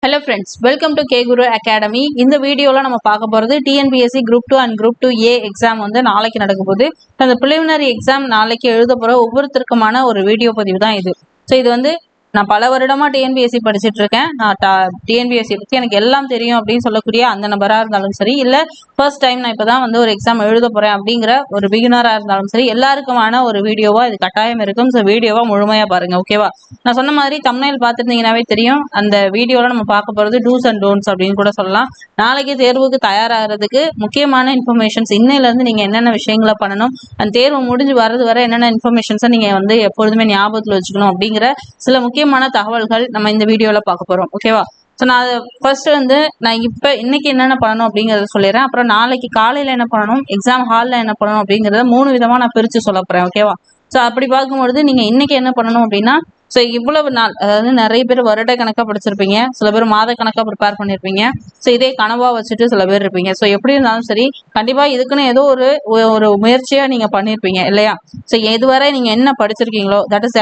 Hello friends, welcome to K Guru Academy. இந்த வீடியோல நம்ம பார்க்க போறது TNPSC Group 2 and Group 2A exam வந்து நாளைக்கு நடக்க போகுது. அந்த preliminary எக்ஸாம் நாளைக்கு எழுத போற ஒவ்வொருத்தருக்குமான ஒரு வீடியோ பதிவு தான் இது. ஸோ இது வந்து நான் பல வருடமா டிஎன்பிஎஸ்சி படிச்சுட்டு இருக்கேன். நான் டிஎன்பிஎஸ்சி பத்தி எனக்கு எல்லாம் தெரியும் அப்படின்னு சொல்லக்கூடிய அந்த நபரா இருந்தாலும் சரி, இல்ல ஃபர்ஸ்ட் டைம் நான் இப்பதான் வந்து ஒரு எக்ஸாம் எழுத போறேன் அப்படிங்கிற ஒரு பிகினரா இருந்தாலும் சரி, எல்லாருக்குமான ஒரு வீடியோவா இது கட்டாயம் இருக்கும். ஸோ வீடியோவா முழுமையா பாருங்க, ஓகேவா? நான் சொன்ன மாதிரி தம்ப்நெயில் பார்த்துருந்தீங்கன்னாவே தெரியும். அந்த வீடியோல நம்ம பார்க்க போறது டூஸ் அண்ட் டோன்ட்ஸ் அப்படின்னு கூட சொல்லலாம். நாளைக்கு தேர்வுக்கு தயாராகிறதுக்கு முக்கியமான இன்ஃபர்மேஷன்ஸ் இன்னையில இருந்து நீங்க என்னென்ன விஷயங்களை பண்ணணும், அந்த தேர்வு முடிஞ்சு வர்றது வரை என்னென்ன இன்ஃபர்மேஷன்ஸை நீங்க வந்து எப்பொழுதுமே ஞாபகத்தில் வச்சுக்கணும் அப்படிங்கிற சில முக்கியமான தகவல்கள் நம்ம இந்த வீடியோல பார்க்க போறோம், ஓகேவா? ஸோ நான் ஃபர்ஸ்ட் வந்து நான் இன்னைக்கு என்னென்ன பண்ணணும் அப்படிங்கறத சொல்லிடுறேன். அப்புறம் நாளைக்கு காலையில என்ன பண்ணணும், எக்ஸாம் ஹாலில் என்ன பண்ணணும் அப்படிங்கறத 3 விதமா நான் பிரிச்சு சொல்ல போறேன், ஓகேவா? ஸோ அப்படி பார்க்கும்பொழுது நீங்க இன்னைக்கு என்ன பண்ணணும் அப்படின்னா, ஸோ இவ்வளவு நாள், அதாவது நிறைய பேர் வருட கணக்கா படிச்சிருப்பீங்க, சில பேர் மாத கணக்கா ப்ரிப்பேர் பண்ணிருப்பீங்க. ஸோ இதே கனவா வச்சுட்டு சில பேர் இருப்பீங்க. ஸோ எப்படி இருந்தாலும் சரி, கண்டிப்பா இதுக்குன்னு ஏதோ ஒரு முயற்சியா நீங்க பண்ணிருப்பீங்க இல்லையா? ஸோ எதுவரை நீங்க என்ன படிச்சிருக்கீங்களோ that is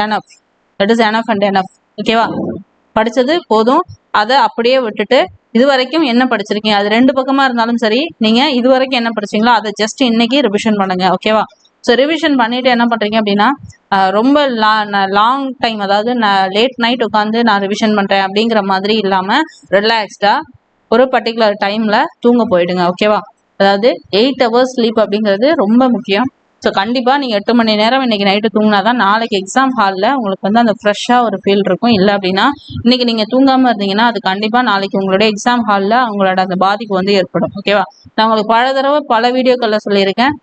enough and enough, ஓகேவா? படிச்சது போதும், அதை அப்படியே விட்டுட்டு இது வரைக்கும் என்ன படிச்சிருக்கீங்க, அது 2 பக்கமா இருந்தாலும் சரி, நீங்க இது வரைக்கும் என்ன படிச்சீங்களோ அதை ஜஸ்ட் இன்னைக்கு ரிவிஷன் பண்ணுங்க, ஓகேவா? ஸோ ரிவிஷன் பண்ணிட்டு என்ன பண்றீங்க அப்படின்னா, ரொம்ப லாங் டைம், அதாவது லேட் நைட் உட்காந்து நான் ரிவிஷன் பண்றேன் அப்படிங்கிற மாதிரி இல்லாம ரிலாக்ஸ்டா ஒரு பர்டிகுலர் டைம்ல தூங்க போயிடுங்க, ஓகேவா? அதாவது 8 hours ஸ்லீப் அப்படிங்கிறது ரொம்ப முக்கியம். ஸோ கண்டிப்பா நீங்க 8 மணி நேரம் இன்னைக்கு நைட்டு தூங்கினாதான் நாளைக்கு எக்ஸாம் ஹாலில் உங்களுக்கு வந்து அந்த ஃப்ரெஷ்ஷா ஒரு ஃபீல் இருக்கும். இல்லை அப்படின்னா இன்னைக்கு நீங்க தூங்காம இருந்தீங்கன்னா அது கண்டிப்பா நாளைக்கு உங்களுடைய எக்ஸாம் ஹாலில் அவங்களோட அந்த பாதிப்பு வந்து ஏற்படும், ஓகேவா? நான் உங்களுக்கு பல தடவை பல வீடியோக்கள்ல சொல்லியிருக்கேன்.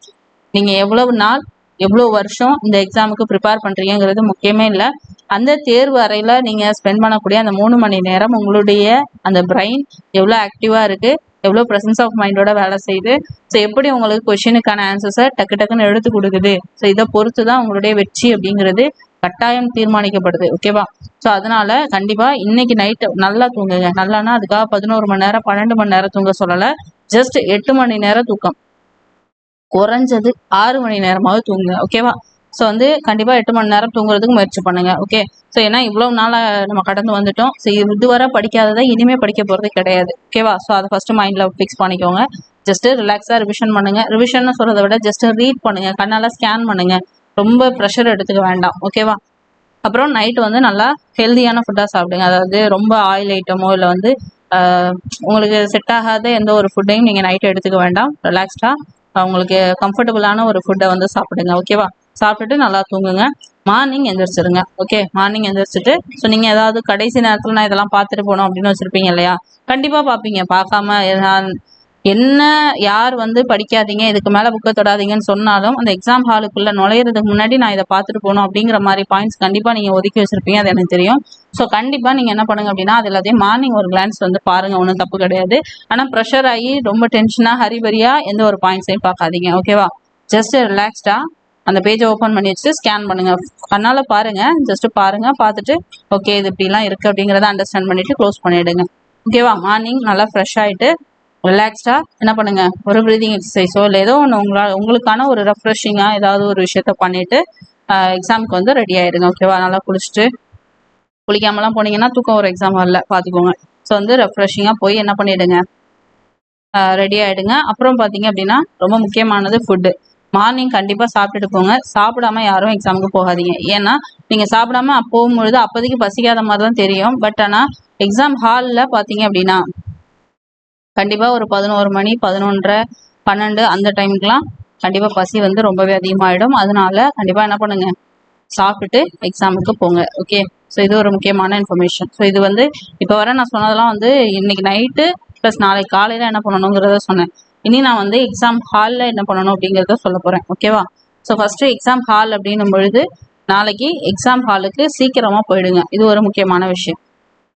நீங்க எவ்வளவு நாள் எவ்வளவு வருஷம் இந்த எக்ஸாமுக்கு ப்ரிப்பேர் பண்றீங்கிறது முக்கியமே இல்லை. அந்த தேர்வு அறையில நீங்க ஸ்பெண்ட் பண்ணக்கூடிய அந்த 3 மணி நேரம் உங்களுடைய அந்த பிரெயின் எவ்வளவு ஆக்டிவா இருக்கு, எவ்வளவு பிரசன்ஸ் ஆஃப் மைண்டோட வேலை செய்யுது, ஸோ எப்படி உங்களுக்கு கொஸ்டினுக்கான ஆன்சர்ஸை டக்குன்னு எடுத்து கொடுக்குது, ஸோ இதை பொறுத்து தான் உங்களுடைய வெற்றி அப்படிங்கிறது கட்டாயம் தீர்மானிக்கப்படுது, ஓகேவா? ஸோ அதனால கண்டிப்பா இன்னைக்கு நைட்டு நல்லா தூங்குங்க. நல்லானா அதுக்காக 11 மணி நேரம் 12 மணி நேரம் தூங்க சொல்லலை. ஜஸ்ட் 8 மணி நேரம் தூக்கம், குறைஞ்சது 6 மணி நேரமாவது தூங்குங்க, ஓகேவா? ஸோ வந்து கண்டிப்பா 8 மணி நேரம் தூங்குறதுக்கு முயற்சி பண்ணுங்க, ஓகே? ஸோ ஏன்னா இவ்வளவு நாள நம்ம கடந்து வந்துட்டோம். ஸோ இதுவரை படிக்காததை இனிமே படிக்க போறது கிடையாது, ஓகேவா? ஸோ அதை ஃபர்ஸ்ட் மைண்ட்ல ஃபிக்ஸ் பண்ணிக்கோங்க. ஜஸ்ட் ரிலாக்ஸா ரிவிஷன் பண்ணுங்க. ரிவிஷன் சொல்றதை விட ஜஸ்ட் ரீட் பண்ணுங்க, கண்ணால ஸ்கேன் பண்ணுங்க. ரொம்ப ப்ரெஷர் எடுத்துக்க வேண்டாம், ஓகேவா? அப்புறம் நைட்டு வந்து நல்லா ஹெல்தியான ஃபுட்டா சாப்பிடுங்க. அதாவது ரொம்ப ஆயில் ஐட்டமோ இல்லை வந்து உங்களுக்கு செட் ஆகாத எந்த ஒரு ஃபுட்டையும் நீங்க நைட்டு எடுத்துக்க வேண்டாம். ரிலாக்ஸ்டா உங்களுக்கு கம்ஃபர்டபுளான ஒரு ஃபுட்டை வந்து சாப்பிடுங்க, ஓகேவா? சாப்பிட்டுட்டு நல்லா தூங்குங்க. மார்னிங் எந்திரிச்சிருங்க, ஓகே? மார்னிங் எந்திரிச்சிட்டு ஸோ நீங்க ஏதாவது கடைசி நேரத்தில் நான் இதெல்லாம் பார்த்துட்டு போனோம் அப்படின்னு வச்சிருப்பீங்க இல்லையா? கண்டிப்பா பார்ப்பீங்க. பார்க்காம என்ன யார் வந்து படிக்காதீங்க, இதுக்கு மேல புக்கை தொடாதீங்கன்னு சொன்னாலும் அந்த எக்ஸாம் ஹாலுக்குள்ள நுழையிறதுக்கு முன்னாடி நான் இதை பார்த்துட்டு போகணும் அப்படிங்கிற மாதிரி பாயிண்ட்ஸ் கண்டிப்பா நீங்க ஒதுக்கி வச்சிருப்பீங்க, அது எனக்கு தெரியும். ஸோ கண்டிப்பா நீங்க என்ன பண்ணுங்க அப்படின்னா அது எல்லாத்தையும் மார்னிங் ஒரு கிளான்ஸ் வந்து பாருங்க, ஒன்றும் தப்பு கிடையாது. ஆனா ப்ரெஷர் ஆகி ரொம்ப டென்ஷனா ஹரிபரியா எந்த ஒரு பாயிண்ட்ஸையும் பார்க்காதீங்க, ஓகேவா? ஜஸ்ட் ரிலாக்ஸ்டா அந்த பேஜை ஓப்பன் பண்ணி வச்சு ஸ்கேன் பண்ணுங்க. கண்ணால பாருங்க, ஜஸ்ட் பாருங்க, பார்த்துட்டு ஓகே இது இப்படிலாம் இருக்கு அப்படிங்கிறத அண்டர்ஸ்டாண்ட் பண்ணிட்டு க்ளோஸ் பண்ணிடுங்க, ஓகேவா? மார்னிங் நல்லா ஃப்ரெஷ் ஆயிட்டு ரிலாக்ஸ்டா என்ன பண்ணுங்க, ஒரு ப்ரீதிங் எக்ஸசைஸோ இல்லை ஏதோ ஒன்று உங்களுக்கான ஒரு ரெஃப்ரெஷிங்கா ஏதாவது ஒரு விஷயத்த பண்ணிட்டு எக்ஸாமுக்கு வந்து ரெடி ஆயிடுங்க, ஓகேவா? நல்லா குளிச்சுட்டு, குளிக்காமலாம் போனீங்கன்னா தூக்கம் ஒரு எக்ஸாம் வரல, பார்த்துக்கோங்க. ஸோ வந்து ரெஃப்ரெஷிங்கா போய் என்ன பண்ணிடுங்க, ரெடி ஆயிடுங்க. அப்புறம் பார்த்தீங்க அப்படின்னா ரொம்ப முக்கியமானது ஃபுட்டு. மார்னிங் கண்டிப்பா சாப்பிட்டுட்டு போங்க. சாப்பிடாம யாரும் எக்ஸாமுக்கு போகாதீங்க. ஏன்னா நீங்க சாப்பிடாம போகும்பொழுது அப்போதைக்கு பசிக்காத மாதிரி தான் தெரியும். பட் ஆனா எக்ஸாம் ஹாலில் பார்த்தீங்க அப்படின்னா கண்டிப்பா ஒரு 11 மணி 11:30 12 அந்த டைமுக்குலாம் கண்டிப்பா பசி வந்து ரொம்பவே அதிகமாயிடும். அதனால கண்டிப்பா என்ன பண்ணுங்க, சாப்பிட்டுட்டு எக்ஸாமுக்கு போங்க, ஓகே? ஸோ இது ஒரு முக்கியமான இன்ஃபர்மேஷன். ஸோ இது வந்து இப்போ வர நான் சொன்னதெல்லாம் வந்து இன்னைக்கு நைட்டு ப்ளஸ் நாளைக்கு காலையில என்ன பண்ணணுங்கிறத சொன்னேன். இனி நான் வந்து எக்ஸாம் ஹாலில் என்ன பண்ணணும் அப்படிங்கிறத சொல்ல போறேன், ஓகேவா? ஸோ ஃபர்ஸ்ட் எக்ஸாம் ஹால் அப்படின்னும் பொழுது நாளைக்கு எக்ஸாம் ஹாலுக்கு சீக்கிரமா போயிடுங்க. இது ஒரு முக்கியமான விஷயம்.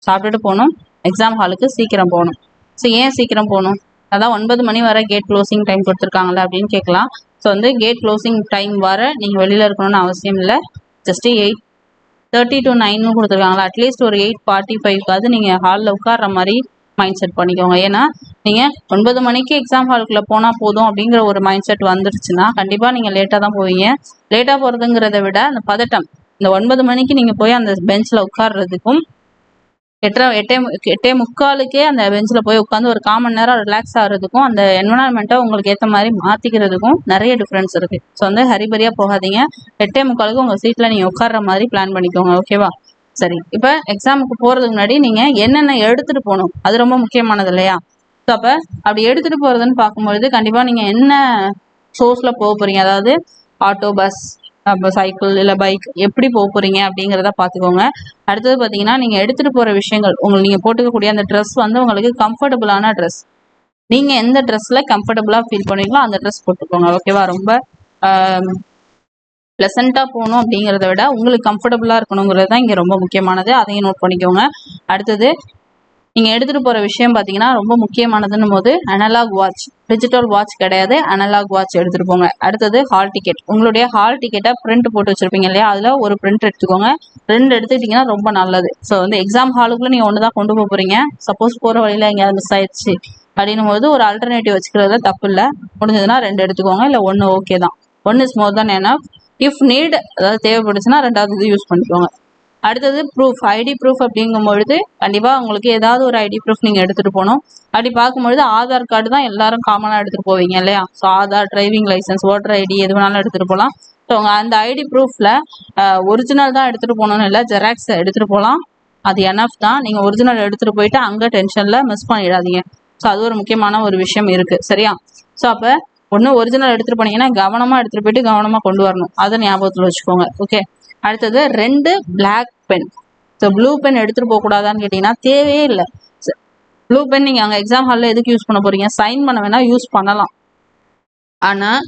சாப்பிட்டுட்டு போகணும், எக்ஸாம் ஹாலுக்கு சீக்கிரம் போகணும். ஸோ ஏன் சீக்கிரம் போகணும், அதான் 9 மணி வரை கேட் க்ளோசிங் டைம் கொடுத்துருக்காங்களா அப்படின்னு கேட்கலாம். ஸோ வந்து கேட் க்ளோசிங் டைம் வர நீங்க வெளியில இருக்கணும்னு அவசியம் இல்லை. ஜஸ்ட் 8:30 to 9 கொடுத்துருக்காங்களா, அட்லீஸ்ட் ஒரு 8:45க்காவது நீங்க ஹாலில் உட்கார்ற மாதிரி மைண்ட் செட் பண்ணிக்கோங்க. ஏன்னா நீங்க 9 மணிக்கு எக்ஸாம் ஹாலுக்குள்ள போனா போதும் அப்படிங்கிற ஒரு மைண்ட் செட் வந்துருச்சுன்னா கண்டிப்பா நீங்க லேட்டா தான் போவீங்க. லேட்டா போறதுங்கிறத விட அந்த பதட்டம், இந்த 9 மணிக்கு நீங்க போய் அந்த பெஞ்ச்ல உட்கார்றதுக்கும் எட்டே முக்காலுக்கே அந்த பெஞ்சில் போய் உட்காந்து ஒரு 1/4 மணி நேரம் ரிலாக்ஸ் ஆகிறதுக்கும் அந்த என்வரான்மெண்ட்டை உங்களுக்கு ஏற்ற மாதிரி மாற்றிக்கிறதுக்கும் நிறைய டிஃப்ரென்ஸ் இருக்குது. ஸோ வந்து ஹரிபரியாக போகாதீங்க. 8:45 உங்கள் சீட்டில் நீங்கள் உட்கார்ற மாதிரி பிளான் பண்ணிக்கோங்க. ஓகேவா? சரி, இப்போ எக்ஸாமுக்கு போகிறதுக்கு முன்னாடி நீங்கள் என்னென்ன எடுத்துகிட்டு போகணும் அது ரொம்ப முக்கியமானது இல்லையா? ஸோ அப்போ அப்படி எடுத்துகிட்டு போகிறதுன்னு பார்க்கும்பொழுது கண்டிப்பாக நீங்கள் என்ன சோர்ஸில் போக போகிறீங்க, அதாவது ஆட்டோ, பஸ், அப்போ சைக்கிள் இல்லை பைக், எப்படி போக போகிறீங்க அப்படிங்கிறத பார்த்துக்கோங்க. அடுத்தது பார்த்தீங்கன்னா நீங்கள் எடுத்துகிட்டு போகிற விஷயங்கள், நீங்கள் போட்டுக்கக்கூடிய அந்த ட்ரெஸ் வந்து உங்களுக்கு கம்ஃபர்டபுளான ட்ரெஸ். நீங்கள் எந்த ட்ரெஸ்ஸில் கம்ஃபர்டபுளாக ஃபீல் பண்ணுவீங்களோ அந்த ட்ரெஸ் போட்டுக்கோங்க. ஓகேவா? ரொம்ப ப்ளசண்ட்டாக போகணும் அப்படிங்கிறத விட உங்களுக்கு கம்ஃபர்டபுளாக இருக்கணுங்கிறது தான் இங்கே ரொம்ப முக்கியமானது. அதையும் நோட் பண்ணிக்கோங்க. அடுத்தது நீங்கள் எடுத்துகிட்டு போகிற விஷயம் பார்த்தீங்கன்னா ரொம்ப முக்கியமானதுன்னும் போது அனலாக் வாட்ச், டிஜிட்டல் வாட்ச் கிடையாது, அனலாக் வாட்ச் எடுத்துகிட்டு போங்க. அடுத்தது ஹால் டிக்கெட். உங்களுடைய ஹால் டிக்கெட்டை பிரிண்ட் போட்டு வச்சுருப்பீங்க இல்லையா, அதில் ஒரு பிரிண்ட் எடுத்துக்கோங்க. 2 எடுத்துக்கிட்டிங்கன்னா ரொம்ப நல்லது. ஸோ வந்து எக்ஸாம் ஹாலுக்குள்ளே நீங்கள் ஒன்று தான் கொண்டு போக போகிறீங்க. சப்போஸ் போகிற வழியில் எங்கேயாவது மிஸ் ஆயிடுச்சு அப்படின்னும் போது ஒரு ஆல்டர்னேட்டிவ் வச்சுக்கிறதுல தப்பு இல்லை. முடிஞ்சதுன்னா 2 எடுத்துக்கோங்க, இல்லை 1 ஓகே தான். 1 இஸ் மோர் தான் எனஃப். இஃப் நீட், அதாவது தேவைப்படுச்சுன்னா 2வது இது யூஸ் பண்ணிக்கோங்க. அடுத்தது ப்ரூஃப், ஐடி ப்ரூஃப் அப்படிங்கும்பொழுது கண்டிப்பாக உங்களுக்கு ஏதாவது ஒரு ஐடி ப்ரூஃப் நீங்கள் எடுத்துகிட்டு போகணும். அப்படி பார்க்கும்பொழுது ஆதார் கார்டு தான் எல்லாரும் காமனாக எடுத்துகிட்டு போவீங்க இல்லையா? So Aadhaar, driving licence, voter ID எது வேணாலும் எடுத்துகிட்டு போகலாம். ஸோ அந்த ஐடி ப்ரூஃபில் ஒரிஜினல் தான் எடுத்துகிட்டு போகணும்னு இல்லை, ஜெராக்ஸ் எடுத்துகிட்டு போகலாம். அது எனஃப் தான். நீங்கள் ஒரிஜினல் எடுத்துகிட்டு போயிட்டு அங்கே டென்ஷனில் மிஸ் பண்ணிடாதீங்க. ஸோ அது ஒரு முக்கியமான ஒரு விஷயம் இருக்குது. சரியா? ஸோ அப்போ ஒன்று ஒரிஜினல் எடுத்துகிட்டு போனீங்கன்னா கவனமாக எடுத்துகிட்டு போயிட்டு கவனமாக கொண்டு வரணும். அதை ஞாபகத்தில் வச்சுக்கோங்க. ஓகே. அடுத்தது 2 black pen. So blue pen எடுத்துகிட்டு போகக்கூடாதான்னு கேட்டிங்கன்னா தேவையே இல்லை. ப்ளூ பென் நீங்கள் அங்கே எக்ஸாம் ஹாலில் எதுக்கு யூஸ் பண்ண போகிறீங்க? சைன் பண்ண வேணால் யூஸ் பண்ணலாம். ஆனால்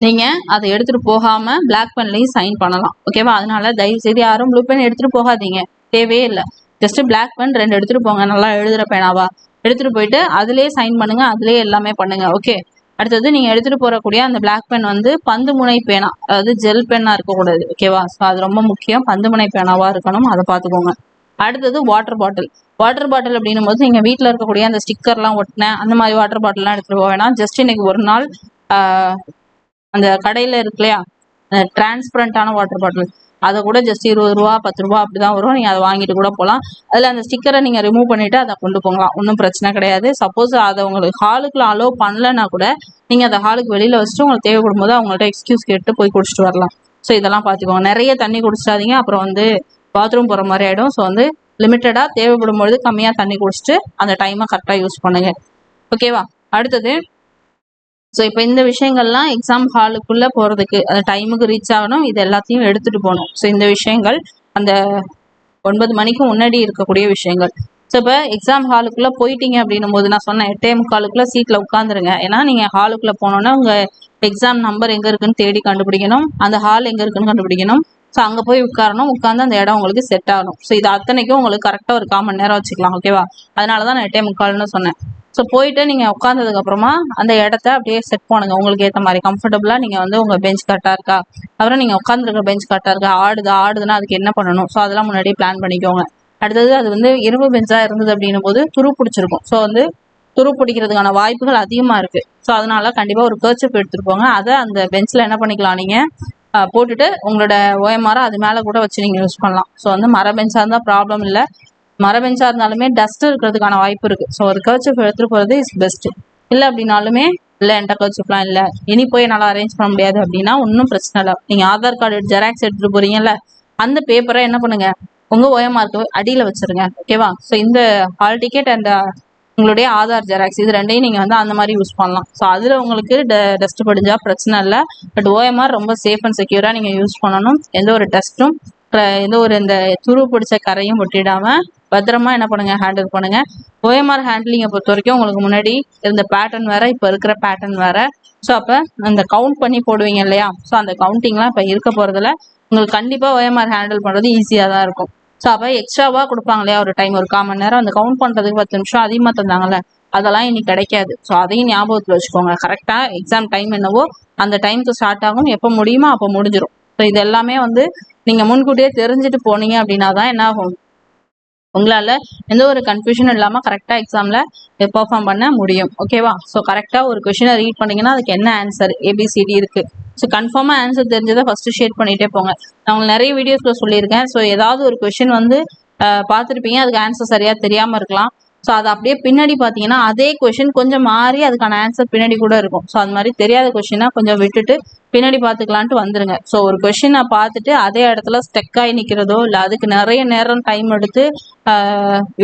நீங்கள் அதை எடுத்துகிட்டு போகாமல் பிளாக் பென்லையும் சைன் பண்ணலாம். ஓகேவா? அதனால தயவுசெய்து யாரும் ப்ளூ பென் எடுத்துகிட்டு போகாதீங்க. தேவையே இல்லை. ஜஸ்ட்டு பிளாக் பென் 2 எடுத்துகிட்டு போங்க. நல்லா எழுதுகிற பேனாவா எடுத்துகிட்டு போயிட்டு அதிலே சைன் பண்ணுங்கள், அதிலே எல்லாமே பண்ணுங்கள். ஓகே. அடுத்தது நீங்கள் எடுத்துகிட்டு போகக்கூடிய அந்த பிளாக் பென் வந்து பந்து முனை பேனா, அதாவது ஜெல் பென்னாக இருக்கக்கூடாது. ஓகேவா? ஸோ அது ரொம்ப முக்கியம். பந்து முனை பேனாவாக இருக்கணும், அதை பார்த்துக்கோங்க. அடுத்தது வாட்டர் பாட்டில். வாட்டர் பாட்டில் அப்படின்னும் போது நீங்கள் வீட்டில் இருக்கக்கூடிய அந்த ஸ்டிக்கர்லாம் ஒட்டின அந்த மாதிரி வாட்டர் பாட்டில்லாம் எடுத்துகிட்டு போக வேணாம். ஜஸ்ட் இன்னைக்கு ஒரு நாள் அந்த கடையில் இருக்கு இல்லையா டிரான்ஸ்பரண்டான வாட்டர் பாட்டில், அதை கூட ஜஸ்ட் 20 ரூபா 10 ரூபா அப்படி தான் வரும். நீங்கள் அதை வாங்கிட்டு கூட போகலாம். அதில் அந்த ஸ்டிக்கரை நீங்கள் ரிமூவ் பண்ணிவிட்டு அதை கொண்டு போகலாம், ஒன்றும் பிரச்சனை கிடையாது. சப்போஸ் அதை உங்களுக்கு ஹாலுக்குள்ள அலோவ் பண்ணலன்னா கூட நீங்கள் அதை ஹாலுக்கு வெளியில் வச்சுட்டு உங்களுக்கு தேவைப்படும் போது அவங்கள்ட்ட எக்ஸ்கியூஸ் கேட்டு போய் குடிச்சிட்டு வரலாம். ஸோ இதெல்லாம் பார்த்துக்கோங்க. நிறைய தண்ணி குடிச்சிடாதீங்க, அப்புறம் வந்து பாத்ரூம் போகிற மாதிரி ஆகிடும். ஸோ வந்து லிமிட்டடாக தேவைப்படும் பொழுது கம்மியாக தண்ணி குடிச்சிட்டு அந்த டைமை கரெக்டாக யூஸ் பண்ணுங்க. ஓகேவா? அடுத்தது ஸோ இப்போ இந்த விஷயங்கள்லாம் எக்ஸாம் ஹாலுக்குள்ளே போகிறதுக்கு அந்த டைமுக்கு ரீச் ஆகணும், இது எல்லாத்தையும் எடுத்துகிட்டு போகணும். ஸோ இந்த விஷயங்கள் அந்த 9 மணிக்கு முன்னாடி இருக்கக்கூடிய விஷயங்கள். ஸோ இப்போ எக்ஸாம் ஹாலுக்குள்ளே போயிட்டீங்க அப்படின்னும் போது நான் சொன்னேன் 8:45 சீட்டில் உட்காந்துருங்க. ஏன்னா நீங்கள் ஹாலுக்குள்ளே போனோன்னா உங்கள் எக்ஸாம் நம்பர் எங்கே இருக்குன்னு தேடி கண்டுபிடிக்கணும், அந்த ஹால் எங்கே இருக்குன்னு கண்டுபிடிக்கணும். ஸோ அங்கே போய் உட்காரணும், உட்காந்து அந்த இடம் உங்களுக்கு செட் ஆகணும். ஸோ இது அத்தனைக்கும் உங்களுக்கு கரெக்டாக ஒரு 1/4 மணி நேரம் வச்சுக்கலாம். ஓகேவா? அதனால தான் நான் 8:45 சொன்னேன். ஸோ போயிட்டு நீங்கள் உட்காந்ததுக்கப்புறமா அந்த இடத்த அப்படியே செட் பண்ணுங்க உங்களுக்கு ஏற்ற மாதிரி கம்ஃபர்டபுளாக. நீங்கள் வந்து உங்கள் பெஞ்ச் கரெக்டாக இருக்கா, அப்புறம் நீங்கள் உட்காந்துருக்க பெஞ்ச் கரெக்டாக இருக்கா, ஆடுதுன்னா அதுக்கு என்ன பண்ணணும், ஸோ அதெல்லாம் முன்னாடியே பிளான் பண்ணிக்கோங்க. அடுத்தது அது வந்து இரும்பு பெஞ்சாக இருந்தது அப்படின்னும் போது துரு பிடிச்சிருக்கும். ஸோ வந்து துரு பிடிக்கிறதுக்கான வாய்ப்புகள் அதிகமாக இருக்குது. ஸோ அதனால கண்டிப்பாக ஒரு கர்ச்சிப் எடுத்துகிட்டு போங்க. அதை அந்த பெஞ்சில் என்ன பண்ணிக்கலாம், நீங்கள் போட்டுட்டு உங்களோட ஓஎம்ஆரை அது மேலே கூட வச்சு நீங்கள் யூஸ் பண்ணலாம். ஸோ வந்து மர பெஞ்சாக இருந்தால் ப்ராப்ளம் இல்லை, மர பெஞ்சாக இருந்தாலுமே டஸ்ட் இருக்கிறதுக்கான வாய்ப்பு இருக்குது. ஸோ ஒரு கர்ச்சிப் எடுத்துகிட்டு போகிறது இஸ் பெஸ்ட்டு. இல்லை அப்படின்னாலுமே இல்லை என்கிட்ட கர்ச்சிப்லாம் இல்லை, இனி போய் நல்லா அரேஞ்ச் பண்ண முடியாது அப்படின்னா ஒன்றும் பிரச்சனை இல்லை. நீங்கள் ஆதார் கார்டு ஜெராக்ஸ் எடுத்துகிட்டு போகிறீங்கல்ல, அந்த பேப்பரை என்ன பண்ணுங்கள் உங்கள் ஓஎம்ஆருக்கு அடியில் வச்சுருங்க. ஓகேவா? ஸோ இந்த ஹால் டிக்கெட் அண்ட் உங்களுடைய ஆதார் ஜெராக்ஸ் இது 2ஐயும் நீங்கள் வந்து அந்த மாதிரி யூஸ் பண்ணலாம். ஸோ அதில் உங்களுக்கு டஸ்ட் படிஞ்சால் பிரச்சனை இல்லை. பட் ஓஎம்ஆர் ரொம்ப சேஃப் அண்ட் செக்யூராக நீங்கள் யூஸ் பண்ணணும். எந்த ஒரு டஸ்ட்டும் எந்த ஒரு இந்த துரு பிடிச்ச கரையும் ஒட்டிடாமல் பத்திரமா என்ன பண்ணுங்க ஹேண்டில் பண்ணுங்க. ஓஎம்ஆர் ஹேண்ட்லிங்கை பொறுத்த வரைக்கும் உங்களுக்கு முன்னாடி இருந்த பேட்டர்ன் வேற, இப்போ இருக்கிற பேட்டர்ன் வேற. ஸோ அப்போ அந்த கவுண்ட் பண்ணி போடுவீங்க இல்லையா, ஸோ அந்த கவுண்டிங்லாம் இப்போ இருக்க போகிறதுல உங்களுக்கு கண்டிப்பாக ஓஎம்ஆர் ஹேண்டில் பண்ணுறது ஈஸியாக தான் இருக்கும். ஸோ அப்போ எக்ஸ்ட்ராவாக கொடுப்பாங்க இல்லையா ஒரு டைம், ஒரு 1/4 மணி நேரம் அந்த கவுண்ட் பண்ணுறதுக்கு 10 நிமிஷம் அதிகமாக தந்தாங்கல்ல, அதெல்லாம் இனி கிடைக்காது. ஸோ அதையும் ஞாபகத்தில் வச்சுக்கோங்க. கரெக்டாக எக்ஸாம் டைம் என்னவோ அந்த டைமுக்கு ஸ்டார்ட் ஆகும், எப்போ முடியுமோ அப்போ முடிஞ்சிடும். ஸோ இது எல்லாமே வந்து நீங்கள் முன்கூட்டியே தெரிஞ்சுட்டு போனீங்க அப்படின்னா தான் என்ன ஆகும், உங்களால் எந்த ஒரு கன்ஃபியூஷனும் இல்லாமல் கரெக்டாக எக்ஸாமில் பெர்ஃபார்ம் பண்ண முடியும். ஓகேவா? ஸோ கரெக்டாக ஒரு கொஷினை ரீட் பண்ணிங்கன்னா அதுக்கு என்ன ஆன்சர் ஏபிசிடி இருக்குது. ஸோ கன்ஃபார்மாக ஆன்சர் தெரிஞ்சதை ஃபஸ்ட்டு ஷேர் பண்ணிகிட்டே போங்க. நான் உங்களுக்கு நிறைய வீடியோஸில் சொல்லியிருக்கேன். ஸோ ஏதாவது ஒரு கொஷின் வந்து பார்த்துருப்பீங்க, அதுக்கு ஆன்சர் சரியாக தெரியாமல் இருக்கலாம். ஸோ அது அப்படியே பின்னாடி பார்த்தீங்கன்னா அதே கொஷின் கொஞ்சம் மாறி அதுக்கான ஆன்சர் பின்னாடி கூட இருக்கும். ஸோ அது மாதிரி தெரியாத கொஷினை கொஞ்சம் விட்டுட்டு பின்னாடி பார்த்துக்கலான்ட்டு வந்துருங்க. ஸோ ஒரு கொஷினை பார்த்துட்டு அதே இடத்துல ஸ்டெக் ஆகி நிற்கிறதோ இல்லை அதுக்கு நிறைய நேரம் டைம் எடுத்து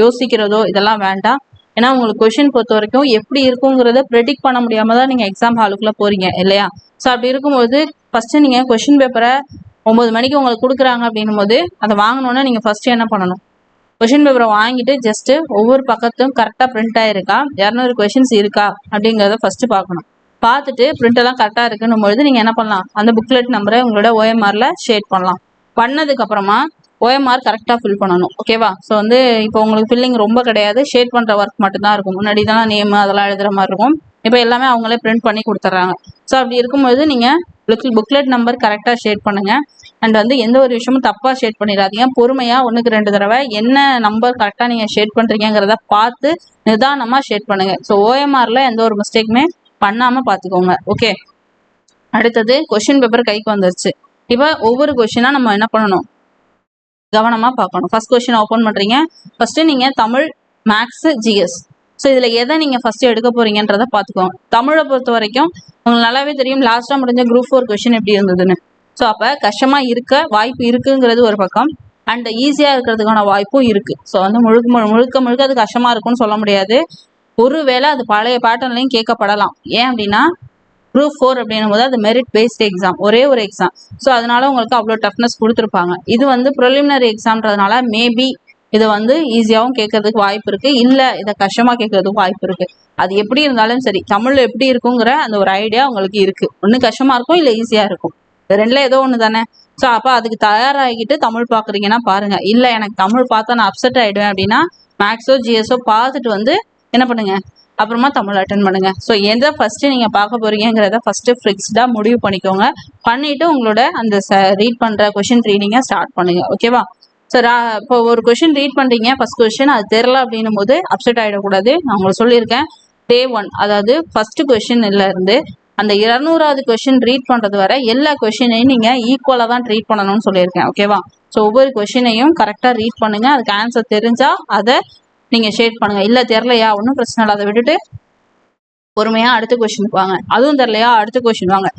யோசிக்கிறதோ இதெல்லாம் வேண்டாம். ஏன்னா உங்களுக்கு கொஷின் பொறுத்த வரைக்கும் எப்படி இருக்குங்கிறத ப்ரெடிக்ட் பண்ண முடியாம தான் நீங்கள் எக்ஸாம் ஹாலுக்குள்ளே போறீங்க இல்லையா? ஸோ அப்படி இருக்கும்போது ஃபஸ்ட்டு நீங்கள் கொஷின் பேப்பரை 9 மணிக்கு உங்களுக்கு கொடுக்குறாங்க அப்படின்னும் போது அதை வாங்கினோன்னா நீங்கள் ஃபஸ்ட்டு என்ன பண்ணணும்? கொஷின் பேப்பரை வாங்கிட்டு ஜஸ்ட்டு ஒவ்வொரு பக்கத்தும் கரெக்டாக பிரிண்ட் ஆகிருக்கா, 200 கொஷின்ஸ் இருக்கா அப்படிங்கிறத ஃபஸ்ட்டு பார்க்கணும். பார்த்துட்டு பிரிண்ட் எல்லாம் கரெக்டாக இருக்குன்னும் பொழுது நீங்கள் என்ன பண்ணலாம்? அந்த புக்லெட் நம்பரை உங்களோட OMRல ஷேட் பண்ணலாம். பண்ணதுக்கப்புறமா OMR கரெக்டாக ஃபில் பண்ணணும். ஓகேவா? ஸோ வந்து இப்போ உங்களுக்கு ஃபில்லிங் ரொம்ப கிடையாது, ஷேட் பண்ணுற ஒர்க் மட்டும்தான் இருக்கும். முன்னாடி தான் நேம் அதெல்லாம் எழுதுகிற மாதிரி இருக்கும். இப்போ எல்லாமே அவங்களே பிரிண்ட் பண்ணி கொடுத்துட்றாங்க. ஸோ அப்படி இருக்கும்போது நீங்கள் புக்லெட் நம்பர் கரெக்டாக ஷேட் பண்ணுங்கள். அண்ட் வந்து எந்த ஒரு விஷயமும் தப்பாக ஷேட் பண்ணிடாதீங்க. பொறுமையாக 1க்கு 2 தடவை என்ன நம்பர் கரெக்டாக நீங்கள் ஷேட் பண்ணுறீங்கிறத பார்த்து நிதானமாக ஷேட் பண்ணுங்கள். ஸோ OMRல எந்த ஒரு மிஸ்டேக்குமே பண்ணாமல் பார்த்துக்கோங்க. ஓகே, அடுத்தது கொஷின் பேப்பர் கைக்கு வந்துருச்சு. இப்போ ஒவ்வொரு கொஷினாக நம்ம என்ன பண்ணணும்? கவனமாக பார்க்கணும். ஃபர்ஸ்ட் கொஷின் ஓப்பன் பண்ணுறீங்க. ஃபஸ்ட்டு நீங்கள் தமிழ், மேக்ஸு, GS. ஸோ இதில் எதை நீங்கள் ஃபஸ்ட்டு எடுக்க போகிறீங்கன்றதை பார்த்துக்கோங்க. தமிழை பொறுத்த வரைக்கும் உங்களுக்கு நல்லாவே தெரியும் லாஸ்ட்டாக முடிஞ்ச குரூப் 4 கொஷின் எப்படி இருந்ததுன்னு. ஸோ அப்போ கஷ்டமாக இருக்க வாய்ப்பு இருக்குங்கிறது ஒரு பக்கம், அண்ட் ஈஸியாக இருக்கிறதுக்கான வாய்ப்பும் இருக்குது. ஸோ வந்து முழுக்க அது கஷ்டமாக இருக்கும்னு சொல்ல முடியாது. ஒருவேளை அது பழைய பேட்டர்ன்லையும் கேட்கப்படலாம். ஏன் அப்படின்னா குரூப் 4 அப்படின்னும் போது அது மெரிட் பேஸ்ட் எக்ஸாம், ஒரே ஒரு எக்ஸாம். ஸோ அதனால உங்களுக்கு அவ்வளோ டஃப்னஸ் கொடுத்துருப்பாங்க. இது வந்து ப்ரிலிமினரி எக்ஸாம்ன்றதுனால மேபி இதை வந்து ஈஸியாகவும் கேட்கறதுக்கு வாய்ப்பு இருக்குது, இல்லை இதை கஷ்டமாக கேட்கறதுக்கு வாய்ப்பு இருக்குது. அது எப்படி இருந்தாலும் சரி, தமிழ் எப்படி இருக்குங்கிற அந்த ஒரு ஐடியா உங்களுக்கு இருக்குது. ஒன்று கஷ்டமாக இருக்கும், இல்லை ஈஸியாக இருக்கும். ரெண்டுல ஏதோ ஒன்று தானே. ஸோ அப்போ அதுக்கு தயாராகிட்டு தமிழ் பார்க்குறீங்கன்னா பாருங்க. இல்லை எனக்கு தமிழ் பார்த்தா நான் அப்செட் ஆகிடுவேன் அப்படின்னா மேக்ஸோ GSஓ பார்த்துட்டு வந்து என்ன பண்ணுங்க, அப்புறமா தமிழ் அட்டன் பண்ணுங்க. ஸோ எதை ஃபர்ஸ்ட் நீங்க பார்க்க போறீங்கிறத ஃபர்ஸ்ட் ஃபிக்ஸ்டா முடிவு பண்ணிக்கோங்க. பண்ணிட்டு உங்களோட அந்த ரீட் பண்ற கொஷின் ரீடிங்கை ஸ்டார்ட் பண்ணுங்க. ஓகேவா? சார் இப்போ ஒரு கொஷின் ரீட் பண்றீங்க, ஃபர்ஸ்ட் கொஷின் அது தெரியல அப்படின்னும் போது அப்செட் ஆகிடக்கூடாது. நான் உங்களுக்கு சொல்லியிருக்கேன் டே 1, அதாவது ஃபர்ஸ்ட் கொஷின்ல இருந்து அந்த 200வது கொஷின் ரீட் பண்றது வரை எல்லா கொஷினையும் நீங்க ஈக்குவலா தான் ட்ரீட் பண்ணணும்னு சொல்லியிருக்கேன். ஓகேவா? ஸோ ஒவ்வொரு கொஷினையும் கரெக்டா ரீட் பண்ணுங்க. அதுக்கு ஆன்சர் தெரிஞ்சா அதை நீங்க ஷேட் பண்ணுங்க. இல்ல தெரியலையா, ஒன்றும் பிரச்சனை இல்லை, அதை விட்டுட்டு பொறுமையா அடுத்த கொஸ்டின் வாங்க. அதுவும் தெரியலையா, அடுத்த கொஸ்டின் வாங்க.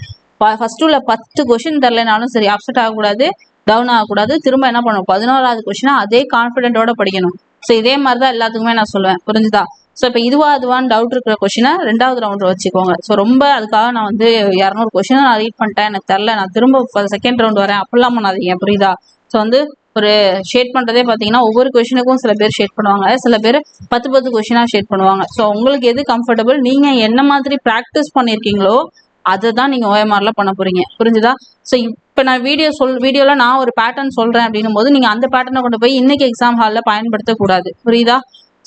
ஃபர்ஸ்ட் உள்ள 10 கொஸ்டின் தெரியலனாலும் சரி அப்செட் ஆகக்கூடாது, டவுன் ஆகக்கூடாது. திரும்ப என்ன பண்ணணும், 11வது கொஸ்டினா அதே கான்ஃபிடென்ட்டோட படிக்கணும். ஸோ இதே மாதிரி தான் எல்லாத்துக்குமே நான் சொல்லுவேன். புரிஞ்சுதா? ஸோ இப்போ இதுவாதுவான்னு டவுட் இருக்கிற கொஸ்டினை 2வது ரவுண்ட் வச்சுக்கோங்க. ஸோ ரொம்ப அதுக்காக நான் வந்து 200 கொஸ்டினை நான் ரீட் பண்ணிட்டேன், எனக்கு தெரில, நான் திரும்ப செகண்ட் ரவுண்ட் வரேன் அப்படிலாம் பண்ணாதீங்க. புரியுதா? ஸோ வந்து ஒரு ஷேட் பண்ணுறதே பார்த்தீங்கன்னா ஒவ்வொரு கொஷினுக்கும் சில பேர் ஷேட் பண்ணுவாங்க, சில பேர் 10 கொஷினாக ஷேட் பண்ணுவாங்க. ஸோ உங்களுக்கு எது கம்ஃபர்டபுள், நீங்கள் என்ன மாதிரி ப்ராக்டிஸ் பண்ணியிருக்கீங்களோ அதை தான் நீங்கள் OMRல பண்ண போகிறீங்க. புரிஞ்சுதா? ஸோ இப்போ நான் வீடியோவில் நான் ஒரு பேட்டர்ன் சொல்கிறேன் அப்படின்னும் போது நீங்கள் அந்த பேட்டர்னை கொண்டு போய் இன்னைக்கு எக்ஸாம் ஹாலில் பயன்படுத்தக்கூடாது. புரியுதா?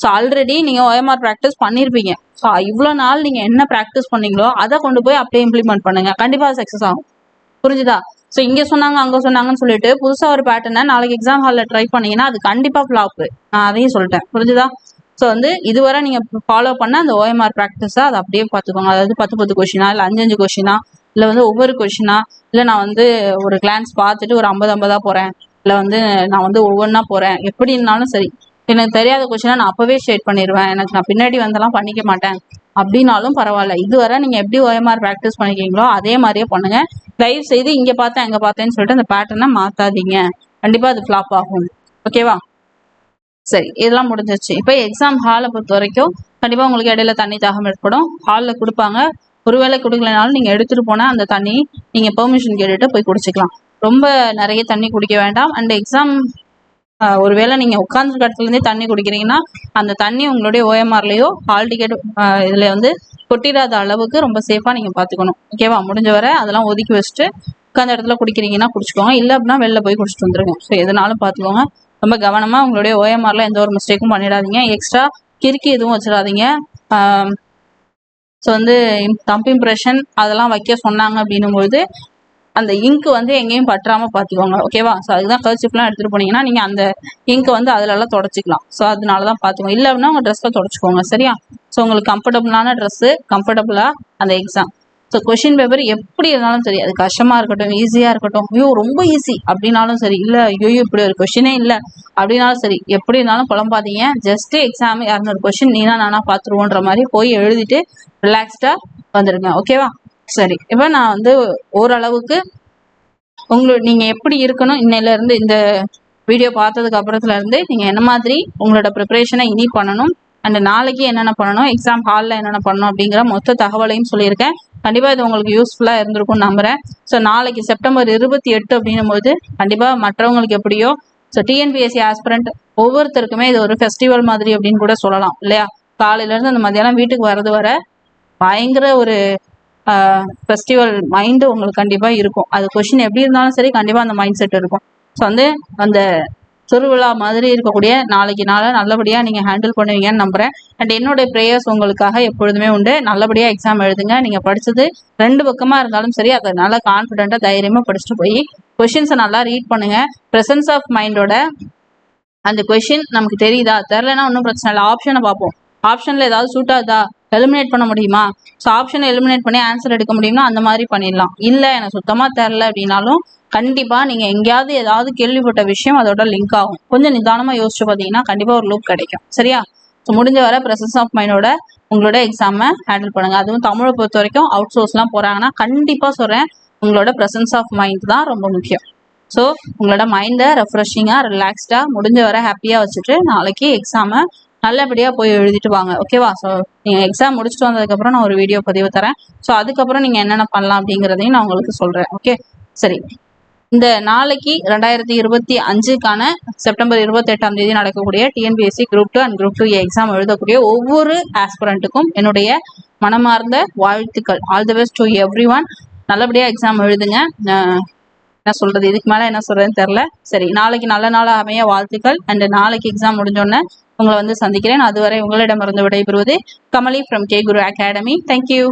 ஸோ ஆல்ரெடி நீங்கள் OMR ப்ராக்டிஸ் பண்ணியிருப்பீங்க. ஸோ இவ்வளோ நாள் நீங்கள் என்ன ப்ராக்டிஸ் பண்ணீங்களோ அதை கொண்டு போய் அப்படியே இம்ப்ளிமெண்ட் பண்ணுங்க, கண்டிப்பாக சக்ஸஸ் ஆகும். புரிஞ்சுதா? ஸோ இங்கே சொன்னாங்க அங்கே சொன்னாங்கன்னு சொல்லிட்டு புதுசாக ஒரு பேட்டர்னை நாளைக்கு எக்ஸாம் ஹாலில் ட்ரை பண்ணீங்கன்னா அது கண்டிப்பாக ஃப்ளாப். நான் அதையும் சொல்லிட்டேன். புரிஞ்சுதா? ஸோ வந்து இதுவரை நீங்கள் ஃபாலோ பண்ண அந்த OMR ப்ராக்டிஸை அதை அப்படியே பார்த்துக்கோங்க. அதாவது 10 கொஷினா, இல்லை 5 கொஷினா, இல்லை வந்து ஒவ்வொரு கொஷினா, இல்லை நான் வந்து ஒரு கிளான்ஸ் பார்த்துட்டு ஒரு 50 போகிறேன், இல்லை வந்து நான் வந்து ஒவ்வொன்றா போகிறேன், எப்படி இருந்தாலும் சரி. எனக்கு தெரியாத கொஷினா நான் அப்போவே ஷேட் பண்ணிடுவேன், எனக்கு நான் பின்னாடி வந்தெல்லாம் பண்ணிக்க மாட்டேன் அப்படின்னாலும் பரவாயில்ல. இதுவரை நீங்கள் எப்படி OMR ப்ராக்டிஸ் பண்ணிக்கிறீங்களோ அதே மாதிரியே பண்ணுங்க. தயவு செய்து இங்கே பார்த்தேன் அங்கே பார்த்தேன்னு சொல்லிட்டு அந்த பேட்டர்னை மாற்றாதீங்க, கண்டிப்பாக அது ஃப்ளாப் ஆகும். ஓகேவா? சரி, இதெல்லாம் முடிஞ்சிச்சு. இப்போ எக்ஸாம் ஹாலை பொறுத்த வரைக்கும் கண்டிப்பாக உங்களுக்கு இடையில தண்ணி தாகம் ஏற்படும். ஹாலில் கொடுப்பாங்க, ஒருவேளை கொடுக்கலனாலும் நீங்கள் எடுத்துகிட்டு போனால் அந்த தண்ணி நீங்கள் பெர்மிஷன் கேட்டுட்டு போய் குடிச்சிக்கலாம். ரொம்ப நிறைய தண்ணி குடிக்க வேண்டாம். அண்ட் எக்ஸாம் ஒருவேளை நீங்கள் உட்காந்துருக்க இடத்துலேருந்தே தண்ணி குடிக்கிறீங்கன்னா அந்த தண்ணி உங்களுடைய OMRலையோ ஹால் டிக்கெட் இதில் வந்து கொட்டிடாத அளவுக்கு ரொம்ப சேஃபாக நீங்கள் பார்த்துக்கணும். ஓகேவா? முடிஞ்ச வரை அதெல்லாம் ஒதுக்கி வச்சுட்டு உட்காந்த இடத்துல குடிக்கிறீங்கன்னா குடிச்சிக்கோங்க, இல்லை அப்படின்னா வெளில போய் குடிச்சிட்டு வந்துருங்க. ஸோ எதுனாலும் பார்த்துக்கோங்க. ரொம்ப கவனமாக உங்களுடைய OMRல எந்த ஒரு மிஸ்டேக்கும் பண்ணிடாதீங்க. எக்ஸ்ட்ரா கிறுக்கி எதுவும் வச்சிடாதீங்க. ஸோ வந்து தம்ப் இம்ப்ரெஷன் அதெல்லாம் வைக்க சொன்னாங்க அப்படின்னும்போது அந்த இங்க் வந்து எங்கேயும் பற்றாமல் பார்த்துக்கோங்க. ஓகேவா? ஸோ அதுதான் கர்ச்சிப்லாம் எடுத்துகிட்டு போனீங்கன்னா நீங்கள் அந்த இங்க் வந்து அதிலெல்லாம் தொடச்சிக்கலாம். ஸோ அதனால தான் பார்த்துக்கோங்க. இல்லை அப்படின்னா உங்கள் ட்ரெஸ்ஸில் தொடச்சிக்கோங்க. சரியா? ஸோ உங்களுக்கு கம்ஃபர்டபுளான ட்ரெஸ்ஸு, கம்ஃபர்டபுளாக அந்த exam. So so question paper எப்படி இருந்தாலும் சரி, அது கஷ்டமா இருக்கட்டும், ஈஸியா இருக்கட்டும், ஐயோ ரொம்ப ஈஸி அப்படின்னாலும் சரி, இல்ல ஐயோ இப்படி ஒரு கொஷினே இல்லை அப்படின்னாலும் சரி, எப்படி இருந்தாலும் குழம்பாதீங்க. ஜஸ்ட் எக்ஸாம் 200 கொஷின் நீனா நானா பார்த்துருவோன்ற மாதிரி போய் எழுதிட்டு ரிலாக்ஸ்டா வந்துடுங்க. ஓகேவா? சரி, இப்போ நான் வந்து ஓரளவுக்கு நீங்க எப்படி இருக்கணும் இன்னையில இருந்து, இந்த வீடியோ பார்த்ததுக்கு அப்புறத்துல இருந்து நீங்க என்ன மாதிரி உங்களோட ப்ரிப்பரேஷனை இனி பண்ணணும், அண்ட் நாளைக்கு என்னென்ன பண்ணணும், எக்ஸாம் ஹாலில் என்னென்ன பண்ணணும் அப்படிங்கிற மொத்த தகவலையும் சொல்லியிருக்கேன். கண்டிப்பா இது உங்களுக்கு யூஸ்ஃபுல்லா இருந்திருக்கும்னு நம்புறேன். ஸோ நாளைக்கு செப்டம்பர் 28 அப்படின்னும் போது கண்டிப்பா மற்றவங்களுக்கு எப்படியோ, ஸோ டிஎன்பிஎஸ்சி ஆஸ்பிரண்ட் ஒவ்வொருத்தருக்குமே இது ஒரு ஃபெஸ்டிவல் மாதிரி அப்படின்னு கூட சொல்லலாம் இல்லையா? காலையில இருந்து அந்த மத்தியானம் வீட்டுக்கு வர்றது வர பயங்கர ஒரு ஃபெஸ்டிவல் மைண்டு உங்களுக்கு கண்டிப்பா இருக்கும். அது கொஷின் எப்படி இருந்தாலும் சரி, கண்டிப்பா அந்த மைண்ட் செட் இருக்கும். ஸோ வந்து அந்த திருவிழா மாதிரி இருக்கக்கூடிய நாளைக்கு நாளை நல்லபடியா நீங்க ஹேண்டில் பண்ணுவீங்கன்னு நம்புறேன். அண்ட் என்னுடைய ப்ரேயர்ஸ் உங்களுக்காக எப்பொழுதுமே உண்டு. நல்லபடியா எக்ஸாம் எழுதுங்க. நீங்க படிச்சது 2 பக்கமா இருந்தாலும் சரி, அதை நல்லா கான்ஃபிடென்ட்டா தைரியமா படிச்சுட்டு போய் கொஷின்ஸை நல்லா ரீட் பண்ணுங்க. ப்ரெசன்ஸ் ஆஃப் மைண்டோட அந்த கொஷின் நமக்கு தெரியுதா, தெரிலனா ஒன்றும் பிரச்சனை இல்லை, ஆப்ஷனை பார்ப்போம். ஆப்ஷன்ல ஏதாவது சூட் ஆகுதா, எலிமினேட் பண்ண முடியுமா, ஸோ ஆப்ஷனை எலிமினேட் பண்ணி ஆன்சர் எடுக்க முடியும்னா அந்த மாதிரி பண்ணிடலாம். இல்லை எனக்கு சுத்தமா தெரில அப்படின்னாலும் கண்டிப்பா நீங்க எங்கேயாவது ஏதாவது கேள்விப்பட்ட விஷயம் அதோட லிங்க் ஆகும். கொஞ்சம் நிதானமா யோசிச்சு பார்த்தீங்கன்னா கண்டிப்பா ஒரு லூப் கிடைக்கும். சரியா? ஸோ முடிஞ்ச வர ப்ரெசன்ஸ் ஆஃப் மைண்டோட உங்களோட எக்ஸாமை ஹேண்டில் பண்ணுங்க. அதுவும் தமிழை பொறுத்த வரைக்கும் அவுட் சோர்ஸ்லாம் போறாங்கன்னா கண்டிப்பா சொல்றேன், உங்களோட ப்ரெசன்ஸ் ஆஃப் மைண்ட் தான் ரொம்ப முக்கியம். ஸோ உங்களோட மைண்டை ரெஃப்ரெஷிங்காக ரிலாக்ஸ்டாக முடிஞ்ச வர ஹாப்பியாக வச்சுட்டு நாளைக்கு எக்ஸாமை நல்லபடியாக போய் எழுதிட்டு வாங்க. ஓகேவா? ஸோ நீங்கள் எக்ஸாம் முடிச்சுட்டு வந்ததுக்கப்புறம் நான் ஒரு வீடியோ பதிவு தரேன். ஸோ அதுக்கப்புறம் நீங்கள் என்னென்ன பண்ணலாம் அப்படிங்கிறதையும் நான் உங்களுக்கு சொல்கிறேன். ஓகே, சரி. இந்த நாளைக்கு 2025க்கான செப்டம்பர் 28ஆம் தேதி நடக்கக்கூடிய TNPSC group 2 and group 2A exam எழுதக்கூடிய ஒவ்வொரு ஆஸ்பிரண்ட்டுக்கும் என்னுடைய மனமார்ந்த வாழ்த்துக்கள். All the best to every one. நல்லபடியாக எக்ஸாம் எழுதுங்க. என்ன சொல்றது, இதுக்கு மேல என்ன சொல்றதுன்னு தெரியல. சரி, நாளைக்கு நல்ல நாளா அமைய வாழ்த்துக்கள். அண்ட் நாளைக்கு எக்ஸாம் முடிஞ்சோடனே உங்களை வந்து சந்திக்கிறேன். அதுவரை உங்களிடமிருந்து விடைபெறுவது Kamali from K Guru academy. Thank you.